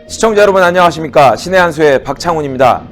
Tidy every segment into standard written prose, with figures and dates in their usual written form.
시청자 여러분 안녕하십니까. 신의 한수의 박창훈입니다.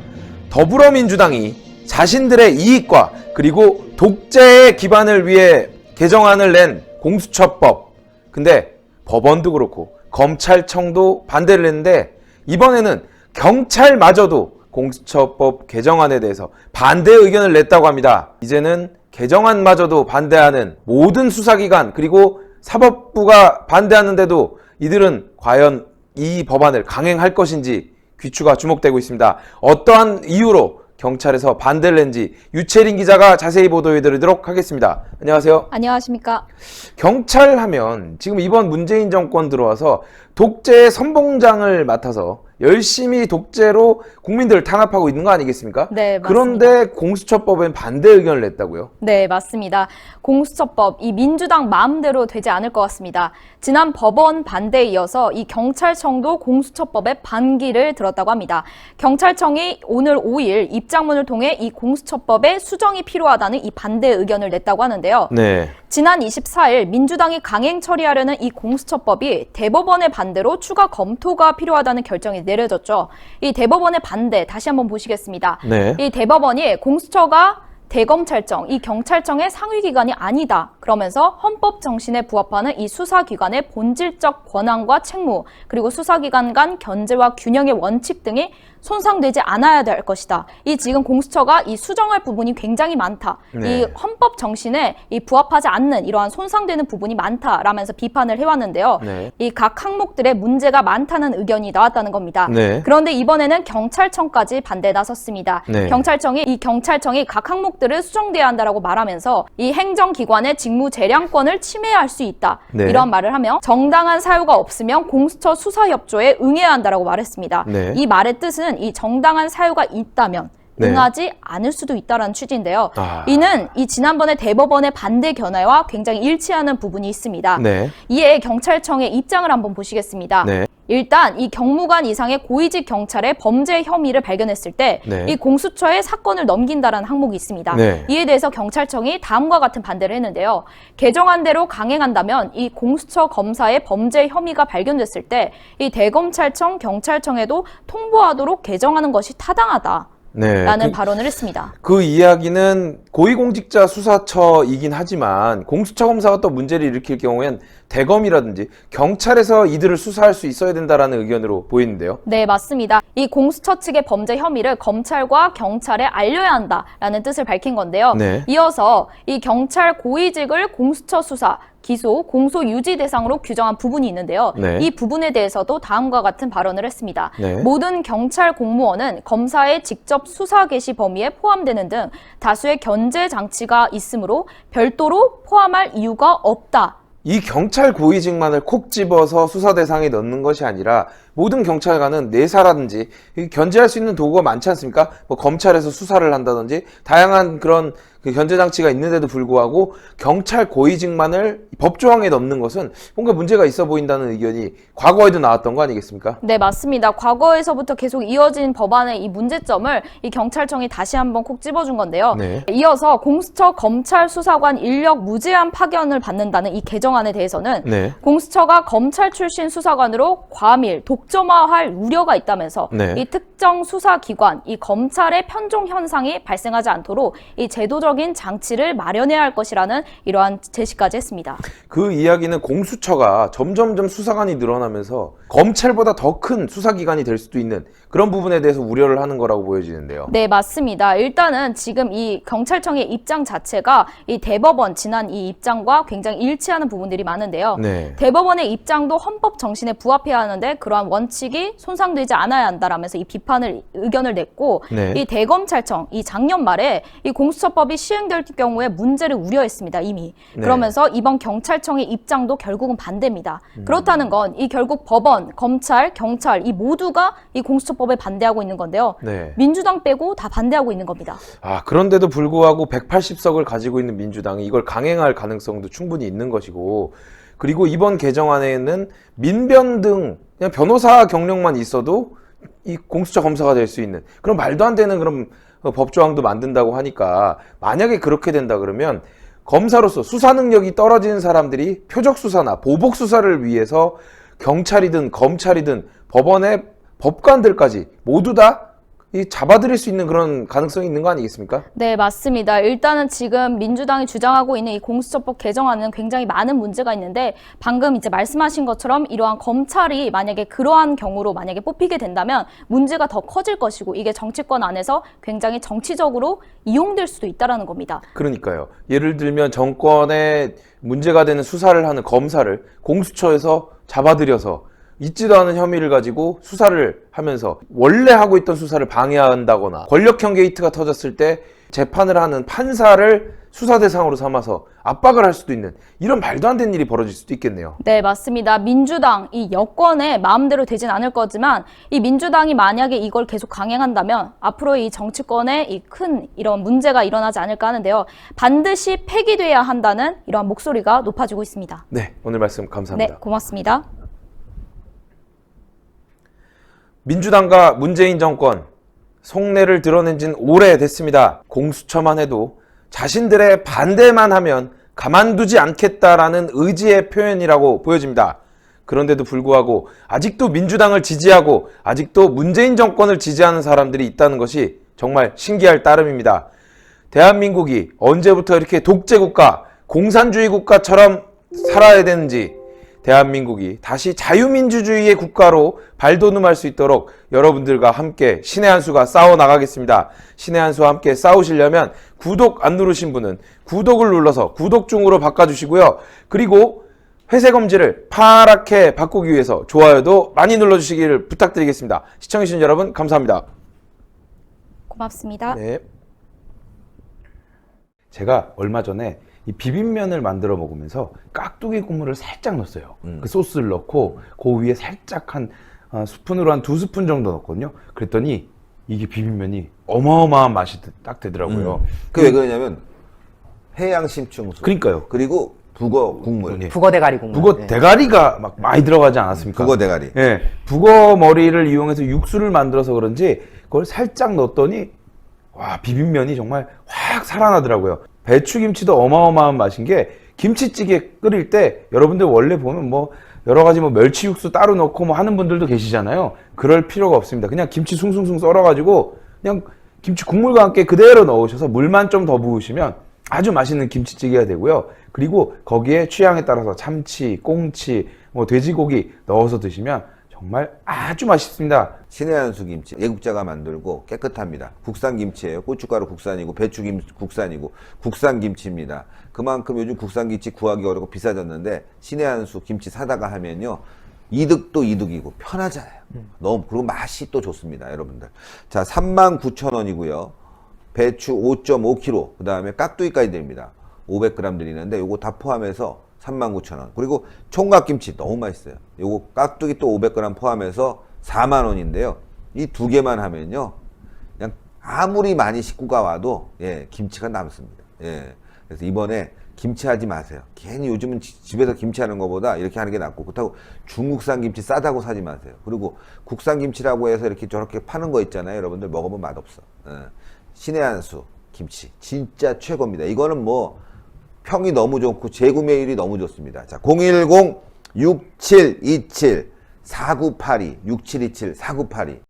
더불어민주당이 자신들의 이익과 그리고 독재의 기반을 위해 개정안을 낸 공수처법, 근데 법원도 그렇고 검찰청도 반대를 했는데 이번에는 경찰마저도 공수처법 개정안에 대해서 반대 의견을 냈다고 합니다. 이제는 개정안마저도 반대하는 모든 수사기관 그리고 사법부가 반대하는데도 이들은 과연 이 법안을 강행할 것인지 귀추가 주목되고 있습니다. 어떠한 이유로 경찰에서 반대를 낸지 유채린 기자가 자세히 보도해드리도록 하겠습니다. 안녕하세요. 안녕하십니까. 경찰 하면 지금 이번 문재인 정권 들어와서 독재의 선봉장을 맡아서 열심히 독재로 국민들을 탄압하고 있는 거 아니겠습니까? 네, 맞습니다. 그런데 공수처법엔 반대 의견을 냈다고요? 네, 맞습니다. 공수처법, 이 민주당 마음대로 되지 않을 것 같습니다. 지난 법원 반대에 이어서 이 경찰청도 공수처법에 반기를 들었다고 합니다. 경찰청이 오늘 5일 입장문을 통해 이 공수처법에 수정이 필요하다는 이 반대 의견을 냈다고 하는데요. 네. 지난 24일 민주당이 강행 처리하려는 이 공수처법이 대법원의 반대로 추가 검토가 필요하다는 결정이 내려졌죠. 이 대법원의 반대 다시 한번 보시겠습니다. 네. 이 대법원이 공수처가 대검찰청, 이 경찰청의 상위기관이 아니다. 그러면서 헌법 정신에 부합하는 이 수사기관의 본질적 권한과 책무, 그리고 수사기관 간 견제와 균형의 원칙 등이 손상되지 않아야 될 것이다. 이 지금 공수처가 이 수정할 부분이 굉장히 많다. 네. 이 헌법 정신에 이 부합하지 않는 이러한 손상되는 부분이 많다라면서 비판을 해왔는데요. 네. 이 각 항목들의 문제가 많다는 의견이 나왔다는 겁니다. 네. 그런데 이번에는 경찰청까지 반대에 나섰습니다. 네. 경찰청이 각 항목들을 수정돼야 한다라고 말하면서 이 행정기관의 직무 재량권을 침해할 수 있다. 네. 이런 말을 하며 정당한 사유가 없으면 공수처 수사협조에 응해야 한다라고 말했습니다. 네. 이 말의 뜻은 이 정당한 사유가 있다면 네. 응하지 않을 수도 있다는 취지인데요. 아. 이는 이 지난번에 대법원의 반대 견해와 굉장히 일치하는 부분이 있습니다. 네. 이에 경찰청의 입장을 한번 보시겠습니다. 네. 일단 이 경무관 이상의 고위직 경찰의 범죄 혐의를 발견했을 때 이 네. 공수처에 사건을 넘긴다라는 항목이 있습니다. 네. 이에 대해서 경찰청이 다음과 같은 반대를 했는데요. 개정안대로 강행한다면 이 공수처 검사의 범죄 혐의가 발견됐을 때 이 대검찰청, 경찰청에도 통보하도록 개정하는 것이 타당하다. 네. 라는 발언을 했습니다. 그 이야기는 고위공직자 수사처이긴 하지만 공수처 검사가 또 문제를 일으킬 경우엔 대검이라든지 경찰에서 이들을 수사할 수 있어야 된다라는 의견으로 보이는데요. 네, 맞습니다. 이 공수처 측의 범죄 혐의를 검찰과 경찰에 알려야 한다라는 뜻을 밝힌 건데요. 네. 이어서 이 경찰 고위직을 공수처 수사, 기소, 공소 유지 대상으로 규정한 부분이 있는데요. 네. 이 부분에 대해서도 다음과 같은 발언을 했습니다. 네. 모든 경찰 공무원은 검사의 직접 수사 개시 범위에 포함되는 등 다수의 견제 장치가 있으므로 별도로 포함할 이유가 없다. 이 경찰 고위직만을 콕 집어서 수사 대상에 넣는 것이 아니라 모든 경찰관은 내사라든지 견제할 수 있는 도구가 많지 않습니까? 뭐 검찰에서 수사를 한다든지 다양한 그런 그 견제 장치가 있는데도 불구하고 경찰 고위직만을 법조항에 넣는 것은 뭔가 문제가 있어 보인다는 의견이 과거에도 나왔던 거 아니겠습니까? 네, 맞습니다. 과거에서부터 계속 이어진 법안의 이 문제점을 이 경찰청이 다시 한번 콕 집어준 건데요. 네. 이어서 공수처 검찰 수사관 인력 무제한 파견을 받는다는 이 개정안에 대해서는 네. 공수처가 검찰 출신 수사관으로 과밀, 독점화할 우려가 있다면서 네. 이 특정 수사기관, 이 검찰의 편종 현상이 발생하지 않도록 이 제도적인 장치를 마련해야 할 것이라는 이러한 제시까지 했습니다. 그 이야기는 공수처가 점점점 수사관이 늘어나면서 검찰보다 더 큰 수사기관이 될 수도 있는 그런 부분에 대해서 우려를 하는 거라고 보여지는데요. 네, 맞습니다. 일단은 지금 이 경찰청의 입장 자체가 이 대법원 지난 이 입장과 굉장히 일치하는 부분들이 많은데요. 네. 대법원의 입장도 헌법 정신에 부합해야 하는데 그러한 원칙이 손상되지 않아야 한다라면서 이 비판을 의견을 냈고 네. 이 대검찰청 이 작년 말에 이 공수처법이 시행될 경우에 문제를 우려했습니다. 이미. 네. 그러면서 이번 경찰청의 입장도 결국은 반대입니다. 그렇다는 건 이 결국 법원, 검찰, 경찰 이 모두가 이 공수처법에 반대하고 있는 건데요. 네. 민주당 빼고 다 반대하고 있는 겁니다. 그런데도 불구하고 180석을 가지고 있는 민주당이 이걸 강행할 가능성도 충분히 있는 것이고, 그리고 이번 개정안에는 민변 등 그냥 변호사 경력만 있어도 이 공수처 검사가 될 수 있는 그런 말도 안 되는 그런 법조항도 만든다고 하니까, 만약에 그렇게 된다 그러면 검사로서 수사 능력이 떨어지는 사람들이 표적 수사나 보복 수사를 위해서 경찰이든 검찰이든 법원에 법관들까지 모두 다 이 잡아들일 수 있는 그런 가능성이 있는 거 아니겠습니까? 네, 맞습니다. 일단은 지금 민주당이 주장하고 있는 이 공수처법 개정안은 굉장히 많은 문제가 있는데 방금 이제 말씀하신 것처럼 이러한 검찰이 만약에 그러한 경우로 만약에 뽑히게 된다면 문제가 더 커질 것이고 이게 정치권 안에서 굉장히 정치적으로 이용될 수도 있다라는 겁니다. 그러니까요. 예를 들면 정권에 문제가 되는 수사를 하는 검사를 공수처에서 잡아들여서 있지도 않은 혐의를 가지고 수사를 하면서 원래 하고 있던 수사를 방해한다거나 권력형 게이트가 터졌을 때 재판을 하는 판사를 수사 대상으로 삼아서 압박을 할 수도 있는 이런 말도 안 되는 일이 벌어질 수도 있겠네요. 네, 맞습니다. 민주당, 이 여권의 마음대로 되진 않을 거지만 이 민주당이 만약에 이걸 계속 강행한다면 앞으로 이 정치권에 이 큰 이런 문제가 일어나지 않을까 하는데요. 반드시 폐기돼야 한다는 이러한 목소리가 높아지고 있습니다. 네, 오늘 말씀 감사합니다. 네, 고맙습니다. 민주당과 문재인 정권 속내를 드러낸 지는 오래됐습니다. 공수처만 해도 자신들의 반대만 하면 가만두지 않겠다라는 의지의 표현이라고 보여집니다. 그런데도 불구하고 아직도 민주당을 지지하고 아직도 문재인 정권을 지지하는 사람들이 있다는 것이 정말 신기할 따름입니다. 대한민국이 언제부터 이렇게 독재국가, 공산주의 국가처럼 살아야 되는지 대한민국이 다시 자유민주주의의 국가로 발돋움할 수 있도록 여러분들과 함께 신의 한 수가 싸워나가겠습니다. 신의 한 수와 함께 싸우시려면 구독 안 누르신 분은 구독을 눌러서 구독 중으로 바꿔주시고요. 그리고 회색엄지를 파랗게 바꾸기 위해서 좋아요도 많이 눌러주시기를 부탁드리겠습니다. 시청해주신 여러분 감사합니다. 고맙습니다. 네. 제가 얼마 전에 이 비빔면을 만들어 먹으면서 깍두기 국물을 살짝 넣었어요. 그 소스를 넣고 그 위에 살짝 한 스푼으로 한 2스푼 정도 넣었거든요. 그랬더니 이게 비빔면이 어마어마한 맛이 딱 되더라고요. 그 왜 그러냐면 해양 심층수. 그러니까요. 그리고 북어 국물. 네. 북어 대가리 국물. 북어 네. 대가리가 막 많이 들어가지 않았습니까? 북어 대가리. 예. 북어 머리를 이용해서 육수를 만들어서 그런지 그걸 살짝 넣었더니 와, 비빔면이 정말 확 살아나더라고요. 배추김치도 어마어마한 맛인 게 김치찌개 끓일 때 여러분들 원래 보면 뭐 여러 가지 뭐 멸치 육수 따로 넣고 뭐 하는 분들도 계시잖아요. 그럴 필요가 없습니다. 그냥 김치 숭숭숭 썰어가지고 그냥 김치 국물과 함께 그대로 넣으셔서 물만 좀 더 부으시면 아주 맛있는 김치찌개가 되고요. 그리고 거기에 취향에 따라서 참치, 꽁치, 뭐 돼지고기 넣어서 드시면 정말 아주 맛있습니다. 신의 한 수 김치. 애국자가 만들고 깨끗합니다. 국산 김치예요. 고춧가루 국산이고 배추김 국산이고 국산 김치입니다. 그만큼 요즘 국산 김치 구하기 어렵고 비싸졌는데 신의 한 수 김치 사다가 하면요. 이득도 이득이고 편하잖아요. 너무 그리고 맛이 또 좋습니다, 여러분들. 자, 39,000원이고요. 배추 5.5kg. 그다음에 깍두기까지 드립니다. 500g 드리는데 요거 다 포함해서 39,000원. 그리고 총각김치 너무 맛있어요. 요거 깍두기 또 500g 포함해서 4만원인데요. 이 두 개만 하면요. 그냥 아무리 많이 식구가 와도 예, 김치가 남습니다. 예. 그래서 이번에 김치 하지 마세요. 괜히 요즘은 집에서 김치 하는 것보다 이렇게 하는 게 낫고 그렇다고 중국산 김치 싸다고 사지 마세요. 그리고 국산 김치라고 해서 이렇게 저렇게 파는 거 있잖아요. 여러분들 먹어보면 맛없어. 예. 신의 한 수 김치 진짜 최고입니다. 이거는 뭐 평이 너무 좋고 재구매율이 너무 좋습니다. 자, 010-6727-4982 6727-4982